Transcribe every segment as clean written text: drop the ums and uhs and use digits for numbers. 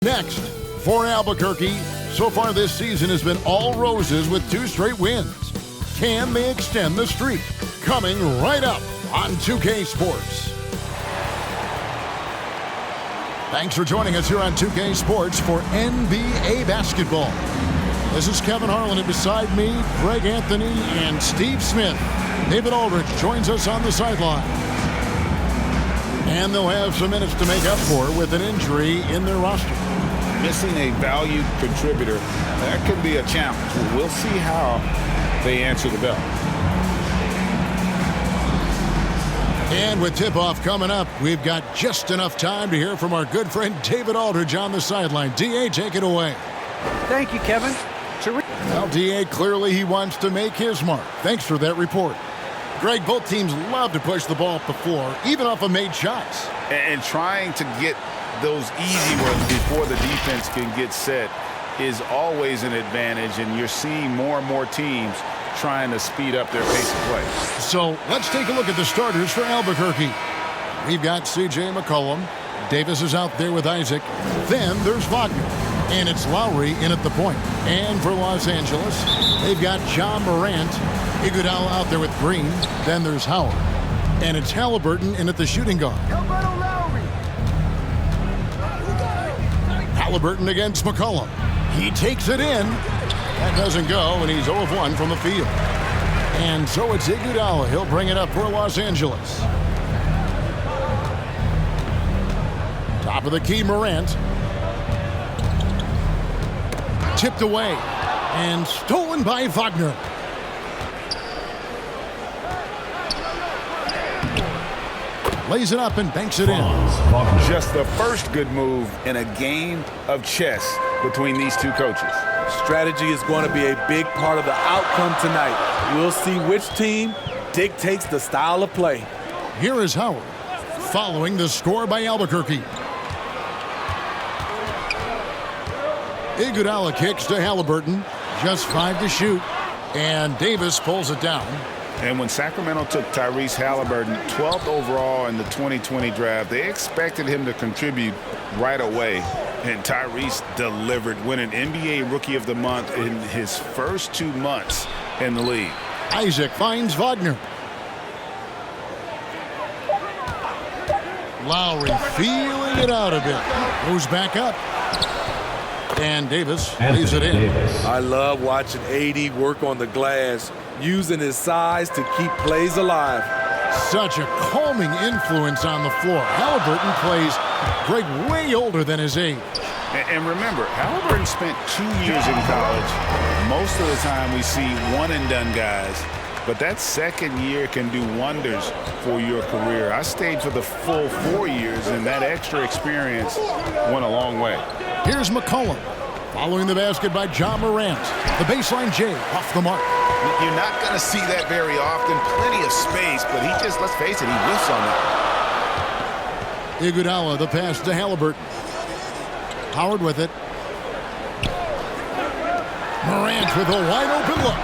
Next, for Albuquerque, so far this season has been all roses with 2 straight wins. Can they extend the streak? Coming right up on 2K Sports. Thanks for joining us here on 2K Sports for NBA basketball. This is Kevin Harlan, and beside me, Greg Anthony and Steve Smith. David Aldridge joins us on the sideline. And they'll have some minutes to make up for with an injury in their roster. Missing a valued contributor, that could be a challenge. We'll see how they answer the bell. And with tip-off coming up, we've got just enough time to hear from our good friend David Aldridge on the sideline. D.A., take it away. Thank you, Kevin. Well, D.A., clearly he wants to make his mark. Thanks for that report. Greg, both teams love to push the ball up the floor, even off of made shots. And trying to get those easy ones before the defense can get set is always an advantage, and you're seeing more and more teams trying to speed up their pace of play. So let's take a look at the starters for Albuquerque. We've got C.J. McCollum. Davis is out there with Isaac. Then there's Wagner. And it's Lowry in at the point. And for Los Angeles, they've got John Morant. Iguodala out there with Green. Then there's Howard. And it's Halliburton in at the shooting guard. Halliburton against McCollum. He takes it in. That doesn't go, and he's 0 of 1 from the field. And so it's Iguodala. He'll bring it up for Los Angeles. Top of the key, Morant. Tipped away and stolen by Wagner. Lays it up and banks it in. Just the first good move in a game of chess between these two coaches. Strategy is going to be a big part of the outcome tonight. We'll see which team dictates the style of play. Here is Howard following the score by Albuquerque. Iguodala kicks to Halliburton. Just 5 to shoot. And Davis pulls it down. And when Sacramento took Tyrese Halliburton 12th overall in the 2020 draft, they expected him to contribute right away. And Tyrese delivered, winning NBA Rookie of the Month in his first 2 months in the league. Isaac finds Wagner. Lowry feeling it out a bit. Goes back up. And Davis leaves it in. I love watching AD work on the glass, using his size to keep plays alive. Such a calming influence on the floor. Halliburton plays Greg way older than his age. And remember, Halliburton spent 2 years in college. Most of the time we see one-and-done guys. But that second year can do wonders for your career. I stayed for the full 4 years, and that extra experience went a long way. Here's McCollum. Following the basket by John Morant. The baseline J off the mark. You're not going to see that very often. Plenty of space, but he just, let's face it, he whiffs on that. Iguodala, the pass to Halliburton. Howard with it. Morant with a wide-open look.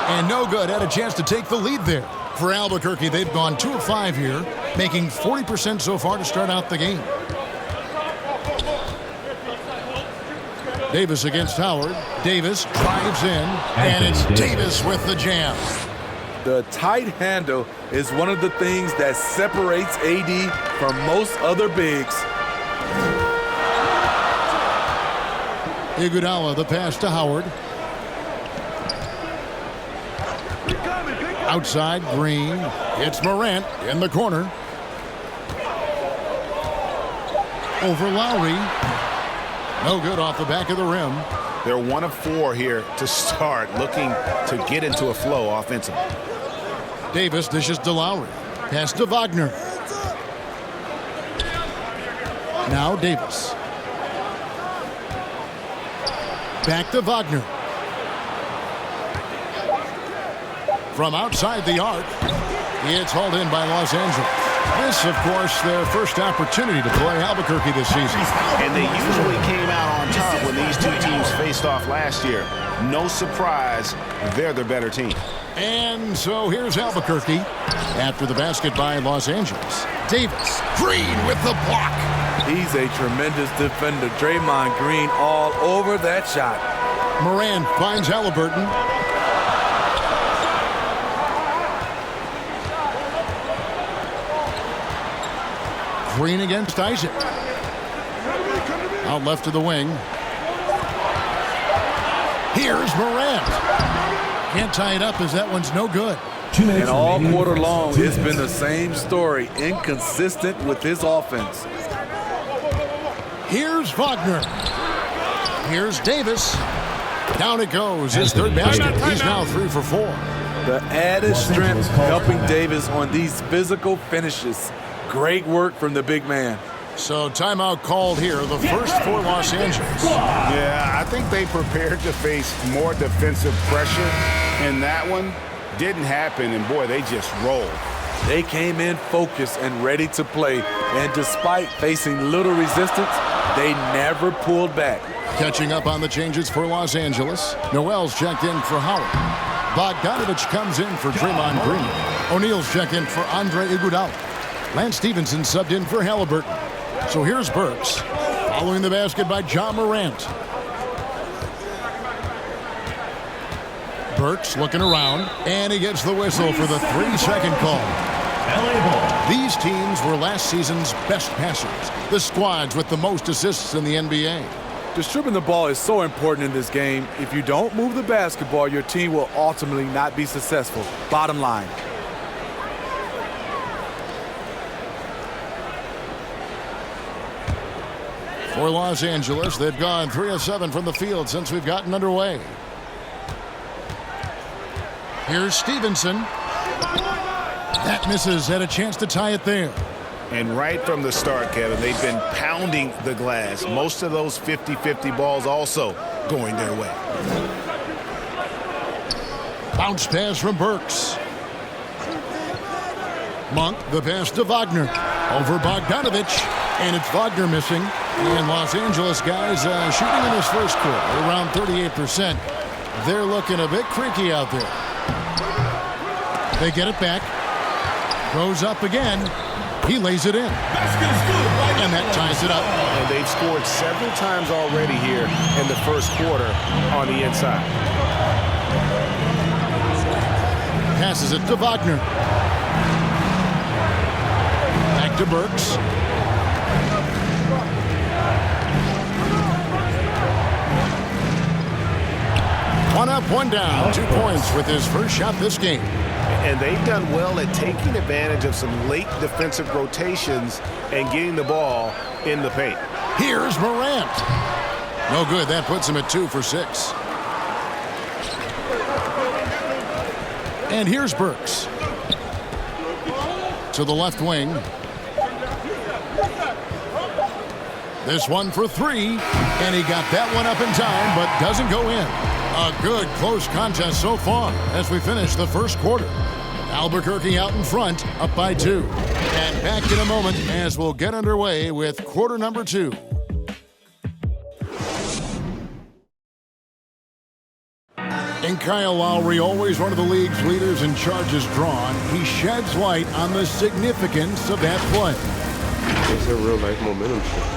And no good. Had a chance to take the lead there. For Albuquerque, they've gone 2 of 5 here, making 40% so far to start out the game. Davis against Howard. Davis drives in, and it's Davis with the jam. The tight handle is one of the things that separates AD from most other bigs. Iguodala, the pass to Howard. Outside, Green. It's Morant in the corner. Over Lowry. No good off the back of the rim. They're 1 of 4 here to start, looking to get into a flow offensively. Davis dishes to Lowry. Pass to Wagner. Now Davis. Back to Wagner. From outside the arc, it's hauled in by Los Angeles. This, of course, their first opportunity to play Albuquerque this season. And they usually came out on top when these two teams faced off last year. No surprise, they're the better team. And so here's Albuquerque after the basket by Los Angeles. Davis, Green with the block. He's a tremendous defender. Draymond Green all over that shot. Morant finds Alburquerque. Green against Isaac. Out left to the wing. Here's Morant. Can't tie it up as that one's no good. And all quarter long, it's been the same story. Inconsistent with his offense. Here's Wagner. Here's Davis. Down it goes. His third basket. He's now 3 for 4. The added strength helping Davis on these physical finishes. Great work from the big man. So timeout called here, the first for Los Angeles. Yeah, I think they prepared to face more defensive pressure, and that one didn't happen, and boy, they just rolled. They came in focused and ready to play, and despite facing little resistance, they never pulled back. Catching up on the changes for Los Angeles. Noel's checked in for Howard. Bogdanovich comes in for Draymond Green. O'Neal's checked in for Andre Iguodala. Lance Stevenson subbed in for Halliburton. So here's Burks, following the basket by John Morant. Burks looking around, and he gets the whistle for the 3-second call. These teams were last season's best passers, the squads with the most assists in the NBA. Distributing the ball is so important in this game. If you don't move the basketball, your team will ultimately not be successful. Bottom line. For Los Angeles, they've gone 3 of 7 from the field since we've gotten underway. Here's Stevenson. That misses. Had a chance to tie it there. And right from the start, Kevin, they've been pounding the glass. Most of those 50-50 balls also going their way. Bounce pass from Burks. Monk, the pass to Wagner. Over Bogdanovich. And it's Wagner missing. And Los Angeles guys shooting in this first quarter around 38%. They're looking a bit creaky out there. They get it back. Goes up again. He lays it in. And that ties it up. And they've scored several times already here in the first quarter on the inside. Passes it to Wagner. Back to Burks. One up, one down. 2 points with his first shot this game. And they've done well at taking advantage of some late defensive rotations and getting the ball in the paint. Here's Morant. No good. That puts him at 2 for 6. And here's Burks. To the left wing. This one for 3. And he got that one up in time, but doesn't go in. A good close contest so far as we finish the first quarter. Albuquerque out in front, up by 2. And back in a moment as we'll get underway with quarter number 2. And Kyle Lowry, always one of the league's leaders in charges drawn, he sheds light on the significance of that play. It's a real life momentum shift.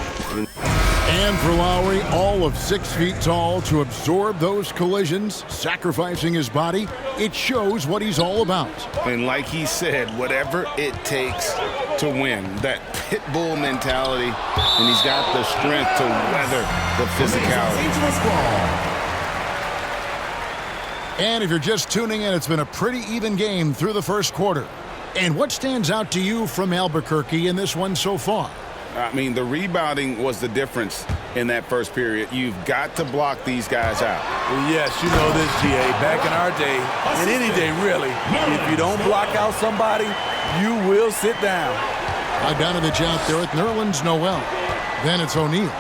And for Lowry, all of 6 feet tall, to absorb those collisions, sacrificing his body, it shows what he's all about. And like he said, whatever it takes to win, that pit bull mentality, and he's got the strength to weather the physicality. And if you're just tuning in, it's been a pretty even game through the first quarter. And what stands out to you from Albuquerque in this one so far? I mean, the rebounding was the difference in that first period. You've got to block these guys out. Well, yes, you know this, GA. Back in our day, and any day really, if you don't block out somebody, you will sit down. Bogdanovich out there with Nerlens Noel. Then it's O'Neal.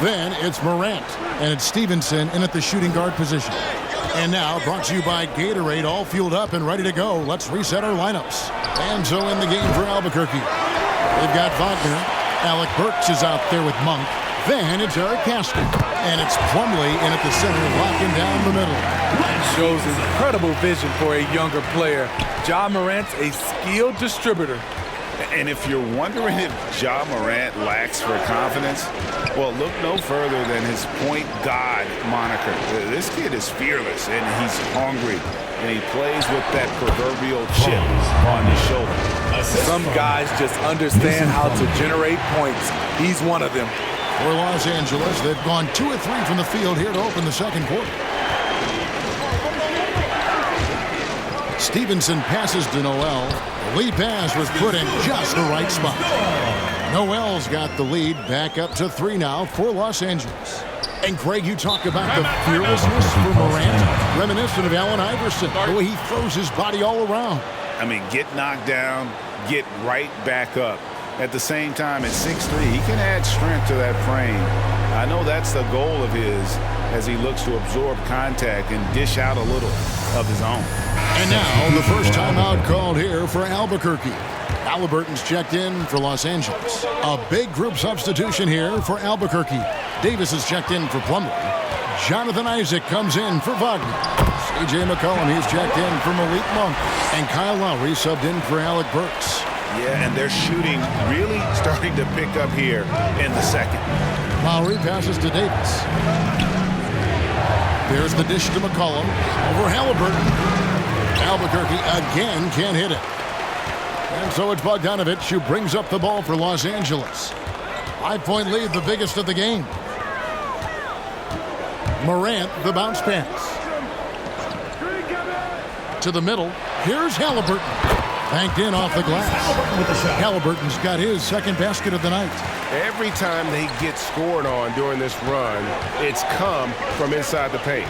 Then it's Morant. And it's Stevenson in at the shooting guard position. And now, brought to you by Gatorade, all fueled up and ready to go. Let's reset our lineups. And so in the game for Albuquerque, they've got Wagner. Alec Burks is out there with Monk. Then it's Eric Caston. And it's Plumlee in at the center, locking down the middle. Shows incredible vision for a younger player. Ja Morant's a skilled distributor. And if you're wondering if Ja Morant lacks for confidence, well, look no further than his point God moniker. This kid is fearless, and he's hungry, and he plays with that proverbial chip on his shoulder. Some guys just understand how to generate points. He's one of them. For Los Angeles, they've gone 2 of 3 from the field here to open the second quarter. Stevenson passes to Noel. The lead pass was put in just the right spot. Noel's got the lead back up to 3 now for Los Angeles. And Craig, you talk about the fearlessness for Morant, reminiscent of Allen Iverson, the way he throws his body all around. I mean, get knocked down, get right back up. At the same time, at 6'3", he can add strength to that frame. I know that's the goal of his as he looks to absorb contact and dish out a little of his own. And now the first timeout called here for Albuquerque. Halliburton's checked in for Los Angeles. A big group substitution here for Albuquerque. Davis is checked in for Plumlee. Jonathan Isaac comes in for Wagner. C.J. McCollum, he's checked in for Malik Monk. And Kyle Lowry subbed in for Alec Burks. Yeah, and their shooting really starting to pick up here in the second. Lowry passes to Davis. There's the dish to McCollum. Over Halliburton. Albuquerque again can't hit it. And so it's Bogdanovich who brings up the ball for Los Angeles. 5-point lead, the biggest of the game. Morant, the bounce pass. To the middle. Here's Halliburton. Banked in off the glass. Halliburton's got his second basket of the night. Every time they get scored on during this run, it's come from inside the paint.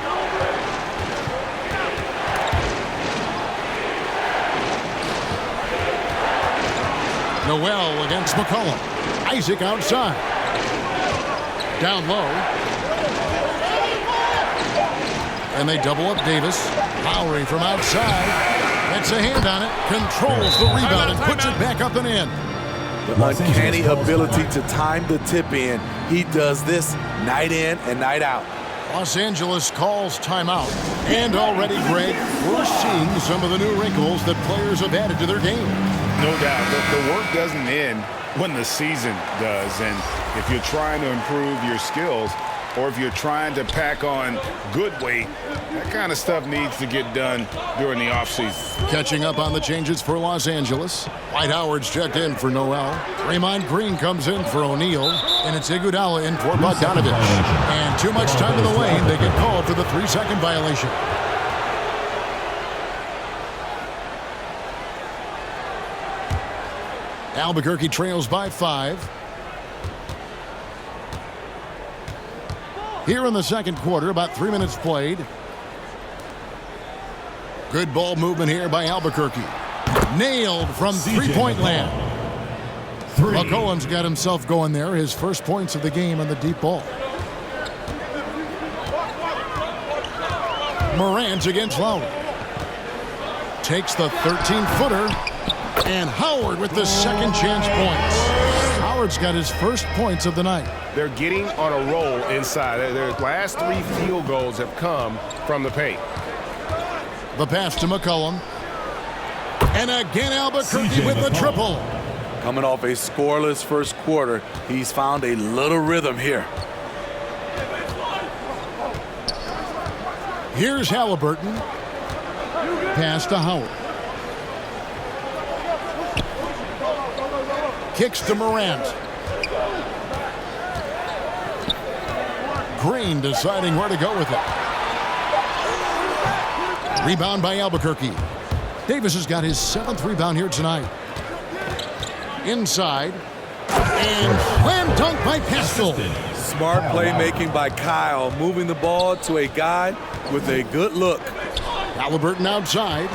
Noel against McCollum. Isaac outside. Down low. And they double up Davis. Lowry from outside. Gets a hand on it. Controls the rebound and puts it back up and in. The uncanny ability to time the tip in. He does this night in and night out. Los Angeles calls timeout. And already, Greg, we're seeing some of the new wrinkles that players have added to their game. No doubt. The work doesn't end when the season does. And if you're trying to improve your skills, or if you're trying to pack on good weight, that kind of stuff needs to get done during the offseason. Catching up on the changes for Los Angeles. Dwight Howard's checked in for Noel. Draymond Green comes in for O'Neal. And it's Iguodala in for Bogdanovich. And too much time in the lane. They get called for the 3-second violation. Albuquerque trails by 5. Here in the second quarter, about 3 minutes played. Good ball movement here by Albuquerque. Nailed from three-point land. McCollum's got himself going there. His first points of the game on the deep ball. Morant against Lowry. Takes the 13-footer. And Howard with the second chance points. Howard's got his first points of the night. They're getting on a roll inside. Their last 3 field goals have come from the paint. The pass to McCollum. And again Albuquerque with the triple. Coming off a scoreless first quarter, he's found a little rhythm here. Here's Halliburton. Pass to Howard. Kicks to Morant. Green deciding where to go with it. Rebound by Albuquerque. Davis has got his 7th rebound here tonight. Inside. And slam dunk by Pascal. Smart playmaking by Kyle, moving the ball to a guy with a good look. Halliburton outside.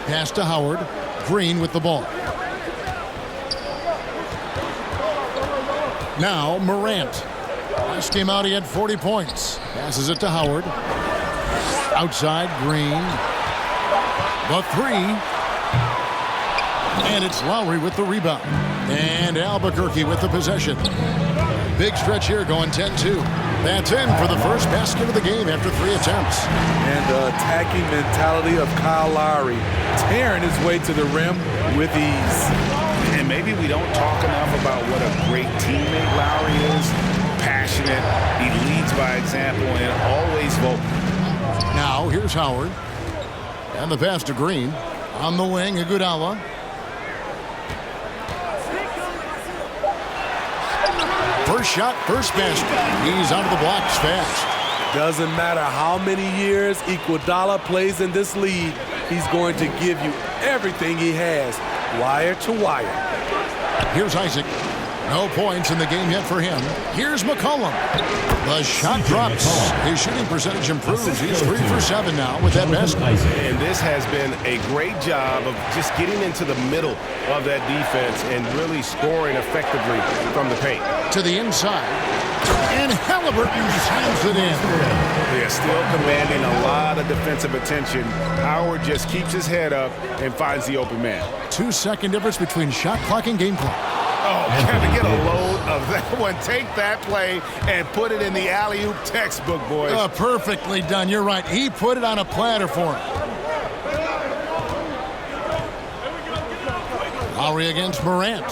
Pass to Howard. Green with the ball. Now Morant. Last game out he had 40 points. Passes it to Howard. Outside Green. The 3. And it's Lowry with the rebound. And Alburquerque with the possession. Big stretch here going 10-2. That's in for the first basket of the game after 3 attempts. And the attacking mentality of Kyle Lowry, tearing his way to the rim with ease. And maybe we don't talk enough about what a great teammate Lowry is. Passionate, he leads by example, and always vocal. Now here's Howard. And the pass to Green. On the wing, Iguodala. First shot, first basket. He's out of the blocks fast. Doesn't matter how many years Iguodala plays in this league, he's going to give you everything he has, wire to wire. Here's Isaac. No points in the game yet for him. Here's McCollum. The shot drops. His shooting percentage improves. He's 3 for 7 now with that basket. And this has been a great job of just getting into the middle of that defense and really scoring effectively from the paint. To the inside. And Halliburton slams it in. They're still commanding a lot of defensive attention. Howard just keeps his head up and finds the open man. 2-second difference between shot clock and game clock. Oh, can to get a load of that one. Take that play and put it in the alley-oop textbook, boys. Perfectly done. You're right. He put it on a platter for him. Lowry against Morant.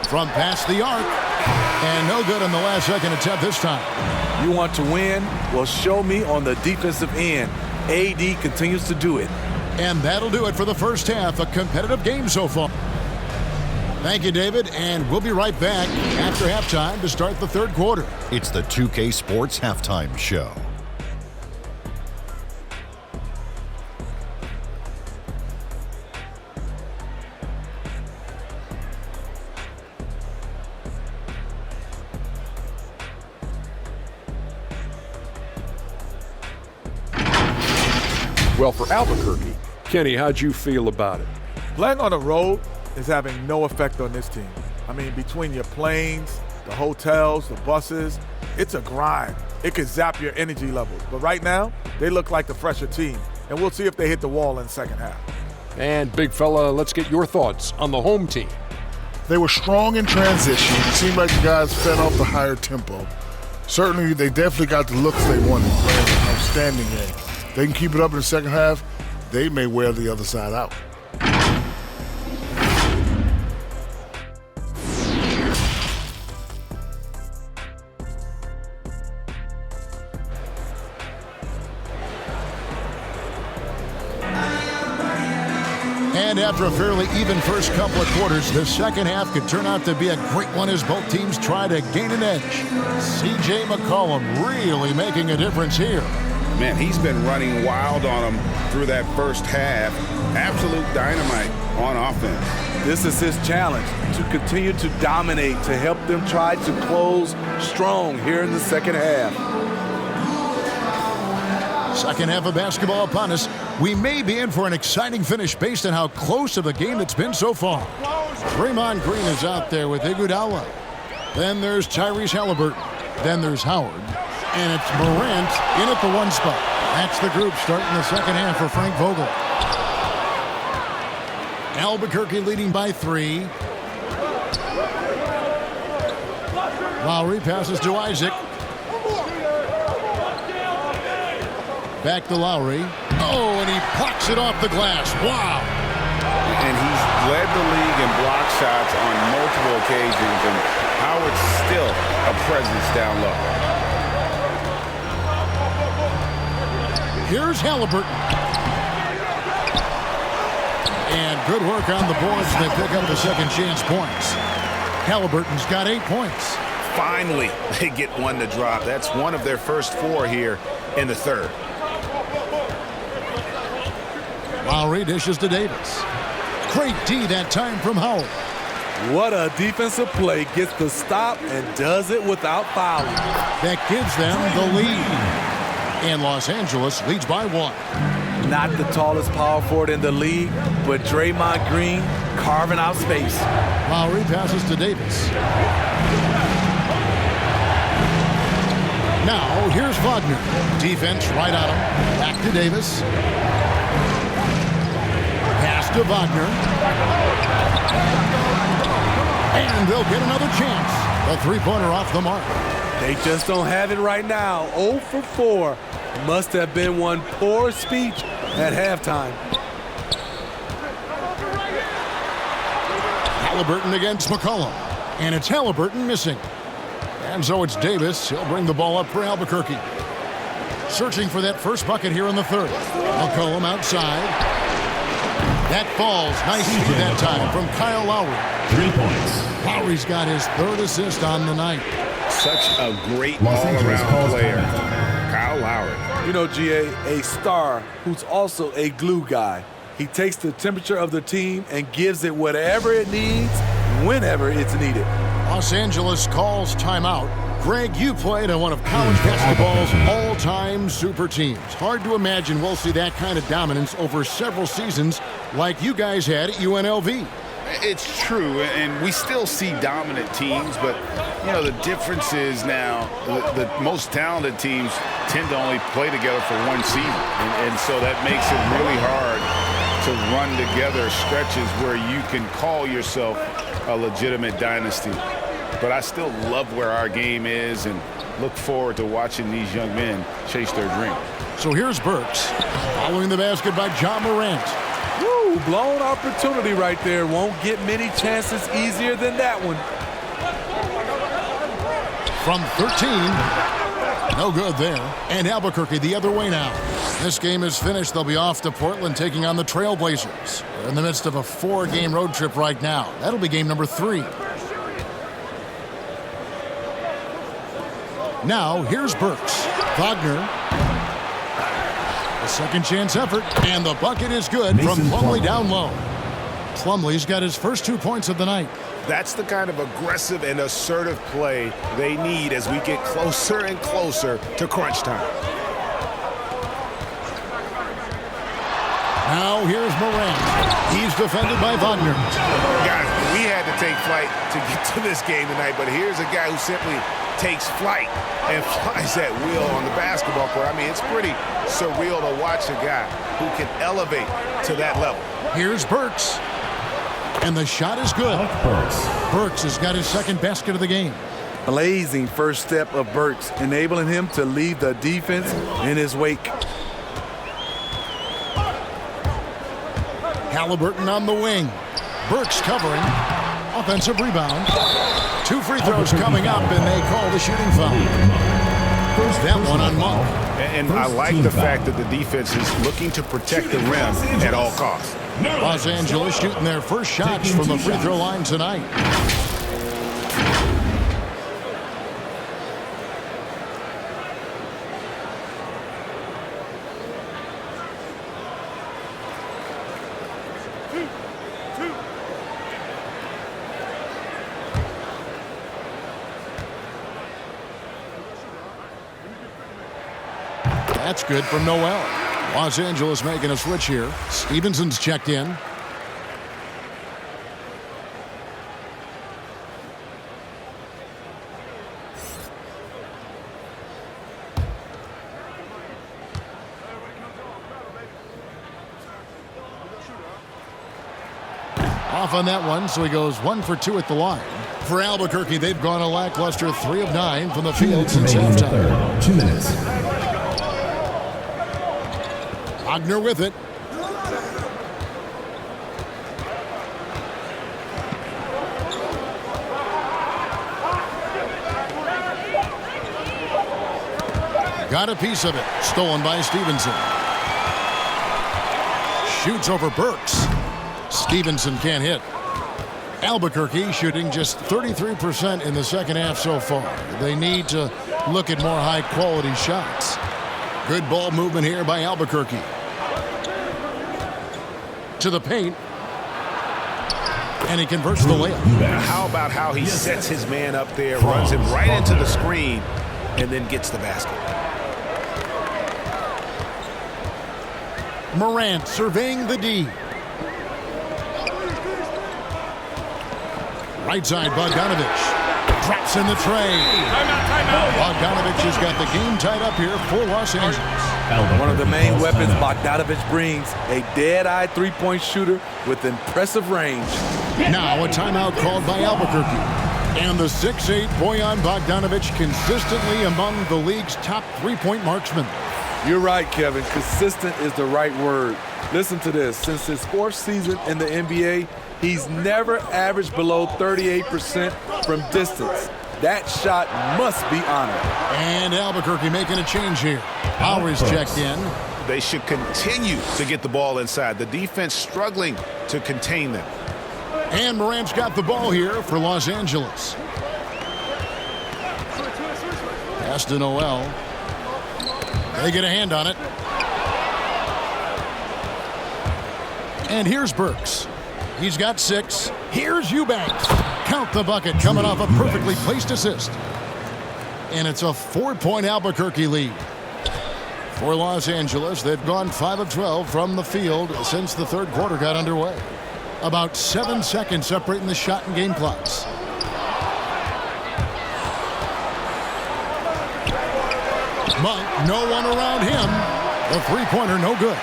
From past the arc. And no good on the last second attempt this time. You want to win? Well, show me on the defensive end. AD continues to do it. And that'll do it for the first half. A competitive game so far. Thank you, David. And we'll be right back after halftime to start the third quarter. It's the 2K Sports Halftime Show. Well, for Albuquerque, Kenny, how'd you feel about it? Playing on the road is having no effect on this team. I mean, between your planes, the hotels, the buses, it's a grind. It can zap your energy levels. But right now, they look like the fresher team. And we'll see if they hit the wall in the second half. And, big fella, let's get your thoughts on the home team. They were strong in transition. It seemed like the guys fed off the higher tempo. Certainly, they definitely got the looks they wanted, playing an outstanding game. They can keep it up in the second half, they may wear the other side out. And after a fairly even first couple of quarters, the second half could turn out to be a great one as both teams try to gain an edge. C.J. McCollum really making a difference here. Man, he's been running wild on them through that first half. Absolute dynamite on offense. This is his challenge, to continue to dominate, to help them try to close strong here in the second half. Second half of basketball upon us. We may be in for an exciting finish based on how close of a game it's been so far. Draymond Green is out there with Iguodala. Then there's Tyrese Halliburton. Then there's Howard. And it's Morant in at the 1 spot. That's the group starting the second half for Frank Vogel. Albuquerque leading by 3. Lowry passes to Isaac. Back to Lowry. Oh, and he plucks it off the glass. Wow. And he's led the league in block shots on multiple occasions, and Howard's still a presence down low. Here's Halliburton. And good work on the boards. They pick up the second chance points. Halliburton's got 8 points. Finally, they get one to drop. That's one of their first 4 here in the third. Lowry dishes to Davis. Great D that time from Howard. What a defensive play. Gets the stop and does it without fouling. That gives them the lead. And Los Angeles leads by 1. Not the tallest power forward in the league, but Draymond Green carving out space. Lowry passes to Davis. Now, here's Wagner. Defense right on him. Back to Davis. Pass to Wagner. And they'll get another chance. The three-pointer off the mark. They just don't have it right now. 0 for 4. Must have been one poor speech at halftime. Halliburton against McCollum. And it's Halliburton missing. And so it's Davis. He'll bring the ball up for Albuquerque. Searching for that first bucket here in the third. McCollum outside. That falls. Nice feed that time from Kyle Lowry. 3 points. Lowry's got his third assist on the night. Such a great all-around player. Kyle Lowry. You know, GA, a star who's also a glue guy. He takes the temperature of the team and gives it whatever it needs, whenever it's needed. Los Angeles calls timeout. Greg, you played on one of college basketball's all-time super teams. Hard to imagine we'll see that kind of dominance over several seasons like you guys had at UNLV. It's true, and we still see dominant teams, but, you know, the difference is now the most talented teams tend to only play together for one season, and so that makes it really hard to run together stretches where you can call yourself a legitimate dynasty. But I still love where our game is and look forward to watching these young men chase their dream. So here's Burks, following the basket by John Morant. Woo, blown opportunity right there. Won't get many chances easier than that one. From 13, no good there. And Albuquerque the other way now. This game is finished. They'll be off to Portland taking on the Trailblazers. They're in the midst of a 4-game road trip right now. That'll be game number 3. Now, here's Burks. Wagner. A second chance effort, and the bucket is good from Plumlee down low. Plumlee's got his first 2 points of the night. That's the kind of aggressive and assertive play they need as we get closer and closer to crunch time. Now, here's Morant. He's defended by Wagner. Guys, we had to take flight to get to this game tonight, but here's a guy who simply takes flight and flies that wheel on the basketball court. I mean, it's pretty surreal to watch a guy who can elevate to that level. Here's Burks. And the shot is good. Burks has got his second basket of the game. Blazing first step of Burks, enabling him to leave the defense in his wake. Halliburton on the wing. Burks covering. Offensive rebound. 2 free throws coming up, and they call the shooting foul. That one on Monk. And I like the fact that the defense is looking to protect the rim at all costs. Los Angeles shooting their first shots from the free throw line tonight. That's good from Noel. Los Angeles making a switch here. Stevenson's checked in. Off on that one, so he goes 1 for 2 at the line. For Albuquerque, they've gone a lackluster 3 of 9 from the field since halftime. 2 minutes. Wagner with it. Got a piece of it. Stolen by Stevenson. Shoots over Burks. Stevenson can't hit. Albuquerque shooting just 33% in the second half so far. They need to look at more high-quality shots. Good ball movement here by Albuquerque. To the paint. And he converts the layup. How about how he sets his man up there, runs him right into the screen, and then gets the basket. Morant surveying the D. Right side, Bogdanovich. Drops in the tray. Bogdanovich has got the game tied up here for Los Angeles. One of the main weapons Bogdanovich brings, a dead-eye three-point shooter with impressive range. Now a timeout called by Albuquerque. And the 6'8" Bojan Bogdanovich consistently among the league's top three-point marksmen. You're right, Kevin. Consistent is the right word. Listen to this. Since his fourth season in the NBA, he's never averaged below 38% from distance. That shot must be honored. And Albuquerque making a change here. Lowry's checked in. They should continue to get the ball inside. The defense struggling to contain them. And Morant's got the ball here for Los Angeles. Pass to Noel. They get a hand on it. And here's Burks. He's got 6. Here's Eubanks. Count the bucket coming off a perfectly placed assist. And it's a 4-point Albuquerque lead. For Los Angeles, they've gone 5 of 12 from the field since the third quarter got underway. About 7 seconds separating the shot and game clocks. But no one around him. The three-pointer no good.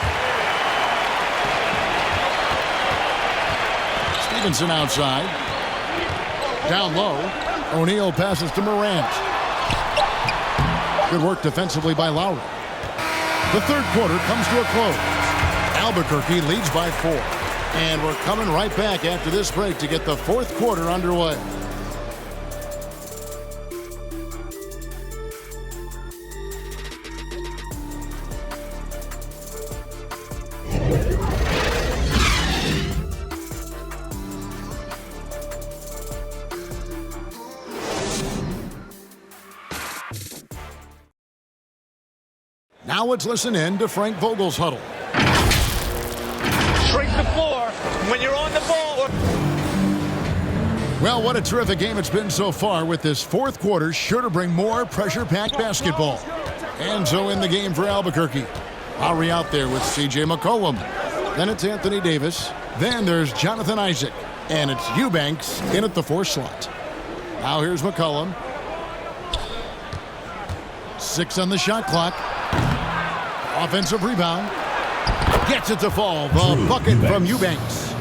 Stevenson outside. Down low. O'Neal passes to Morant. Good work defensively by Lowry. The third quarter comes to a close. Albuquerque leads by 4. And we're coming right back after this break to get the fourth quarter underway. Now let's listen in to Frank Vogel's huddle. Shrink the floor when you're on the ball. Well, what a terrific game it's been so far, with this fourth quarter sure to bring more pressure-packed basketball. And so in the game for Albuquerque. Lowry out there with C.J. McCollum. Then it's Anthony Davis. Then there's Jonathan Isaac. And it's Eubanks in at the 4 slot. Now here's McCollum. 6 on the shot clock. Offensive rebound. Gets it to fall. The bucket from Eubanks.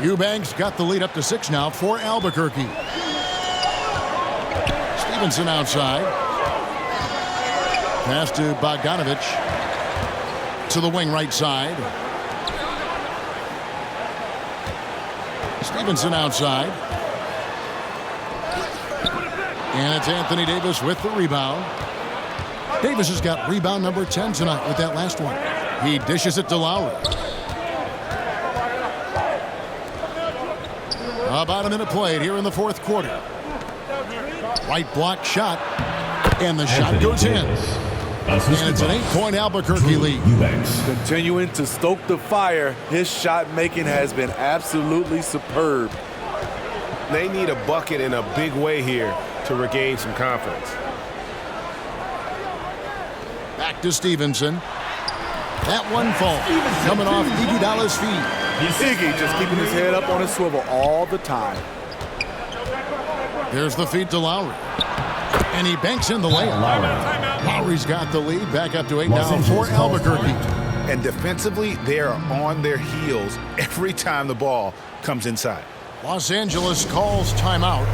Eubanks got the lead up to 6 now for Albuquerque. Stevenson outside. Pass to Bogdanovich. To the wing right side. Stevenson outside. And it's Anthony Davis with the rebound. Davis has got rebound number 10 tonight with that last one. He dishes it to Lowry. About a minute played here in the fourth quarter. Right block shot. And the shot goes in. And it's an 8-point Albuquerque lead. Continuing to stoke the fire, his shot making has been absolutely superb. They need a bucket in a big way here to regain some confidence. Back to Stevenson. That one falls. Coming off Iguodala's feet. Iggy just keeping his head up on a swivel all the time. There's the feed to Lowry. And he banks in the layup. Lowry's got the lead. Back up to 8 now for Albuquerque. And defensively, they are on their heels every time the ball comes inside. Los Angeles calls timeout.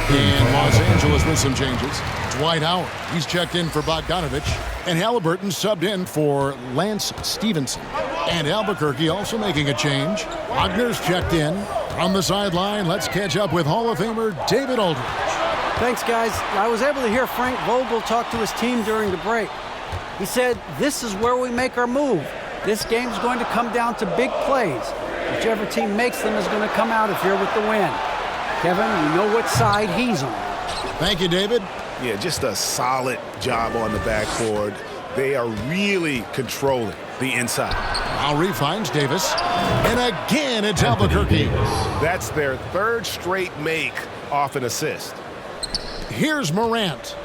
And Los Angeles with some changes. Dwight Howard, he's checked in for Bogdanovich. And Halliburton subbed in for Lance Stevenson. And Albuquerque also making a change. Wagner's checked in. On the sideline, let's catch up with Hall of Famer David Aldridge. Thanks, guys. I was able to hear Frank Vogel talk to his team during the break. He said, this is where we make our move. This game's going to come down to big plays. Whichever team makes them is going to come out of here with the win. Kevin, you know what side he's on. Thank you, David. Yeah, just a solid job on the backboard. They are really controlling the inside. Lowry finds Davis. And again, it's Albuquerque. That's their third straight make off an assist. Here's Morant.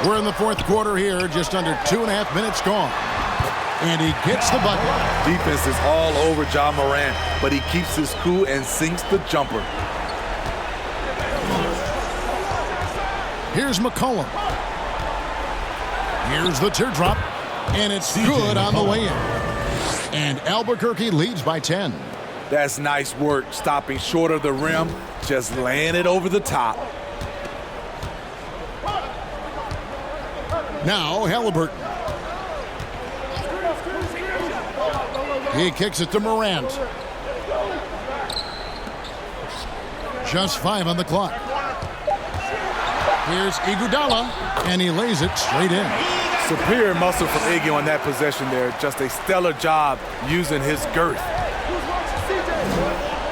We're in the fourth quarter here, just under 2.5 minutes gone. And he gets the bucket. Defense is all over John Morant, but he keeps his cool and sinks the jumper. Here's McCollum. Here's the teardrop. And it's good on the way in. And Albuquerque leads by 10. That's nice work, stopping short of the rim, just laying it over the top. Now Halliburton. He kicks it to Morant. Just 5 on the clock. Here's Iguodala, and he lays it straight in. Superior muscle from Iggy on that possession there. Just a stellar job using his girth.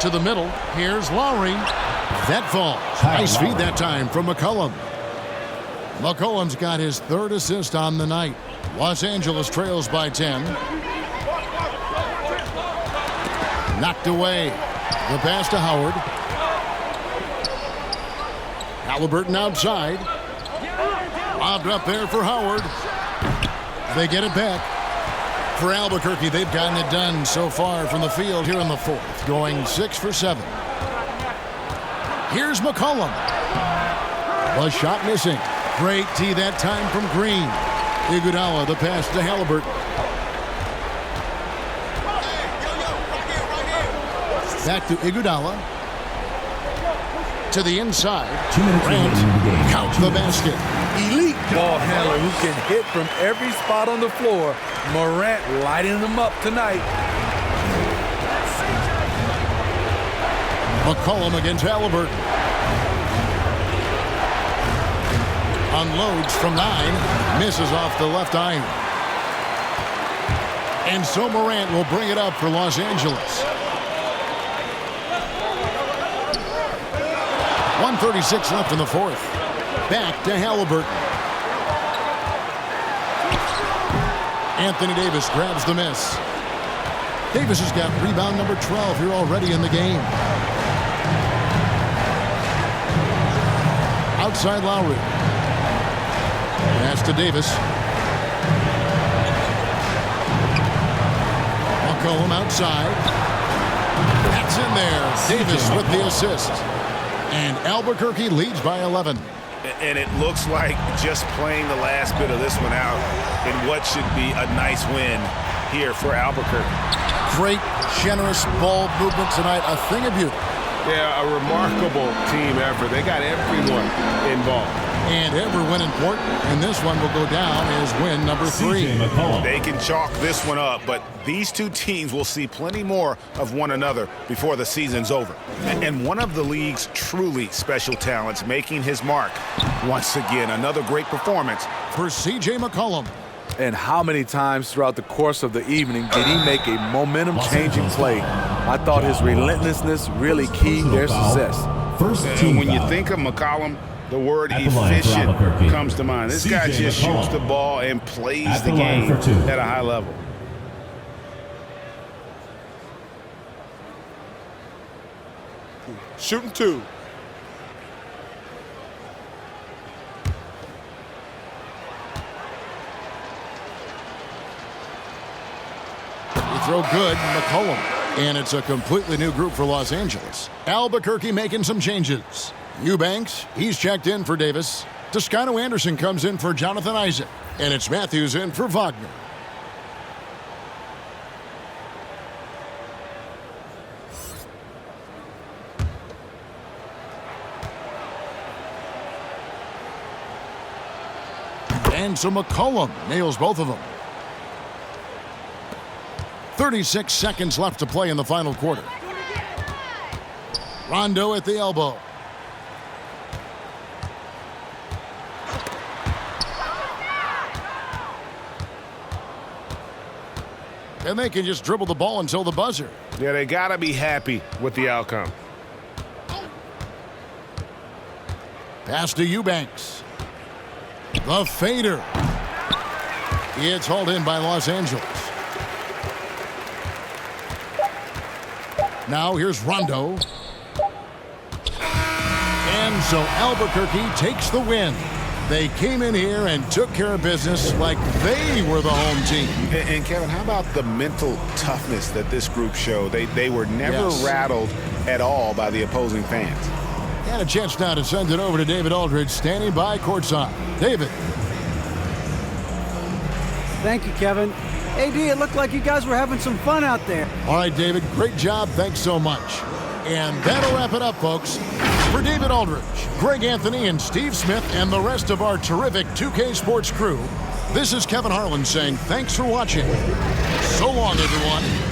To the middle, here's Lowry. That falls. Nice feed that time from McCollum. McCollum's got his 3rd assist on the night. Los Angeles trails by 10. Knocked away. The pass to Howard. Halliburton outside. Lobbed up there for Howard. They get it back. For Albuquerque, they've gotten it done so far from the field here in the 4th, going 6 for 7. Here's McCollum. The shot missing. Great tee that time from Green. Iguodala, the pass to Halliburton. Back to Iguodala. To the inside. Morant. Count the basket. Elite ball handler who can hit from every spot on the floor. Morant lighting them up tonight. McCollum against Halliburton. Unloads from 9. Misses off the left iron. And so Morant will bring it up for Los Angeles. 1:36 left in the 4th. Back to Halliburton. Anthony Davis grabs the miss. Davis has got rebound number 12 here already in the game. Outside Lowry. Pass to Davis. McCollum outside. That's in there. Davis with the assist. And Albuquerque leads by 11. And it looks like just playing the last bit of this one out in what should be a nice win here for Albuquerque. Great, generous ball movement tonight. A thing of beauty. Yeah, a remarkable team effort. They got everyone involved. And every win important, and this one will go down as win number 3. They can chalk this one up, but these two teams will see plenty more of one another before the season's over. And one of the league's truly special talents making his mark. Once again, another great performance for C.J. McCollum. And how many times throughout the course of the evening did he make a momentum-changing play? I thought his relentlessness really keyed their success. And when you think of McCollum, the word efficient comes to mind. This guy just shoots the ball and plays the game at a high level. Shooting 2. Throw good, McCollum. And it's a completely new group for Los Angeles. Albuquerque making some changes. Eubanks, he's checked in for Davis. Toscano Anderson comes in for Jonathan Isaac. And it's Matthews in for Wagner. And so McCollum nails both of them. 36 seconds left to play in the final quarter. Rondo at the elbow. And they can just dribble the ball until the buzzer. Yeah, they got to be happy with the outcome. Pass to Eubanks. The fader. It's hauled in by Los Angeles. Now here's Rondo. And so Albuquerque takes the win. They came in here and took care of business like they were the home team. And Kevin, how about the mental toughness that this group showed? They were never rattled at all by the opposing fans. And a chance now to send it over to David Aldridge, standing by courtside. David. Thank you, Kevin. AD, it looked like you guys were having some fun out there. All right, David, great job. Thanks so much. And that'll wrap it up, folks. For David Aldridge, Greg Anthony, and Steve Smith, and the rest of our terrific 2K Sports crew, this is Kevin Harlan saying thanks for watching. So long, everyone.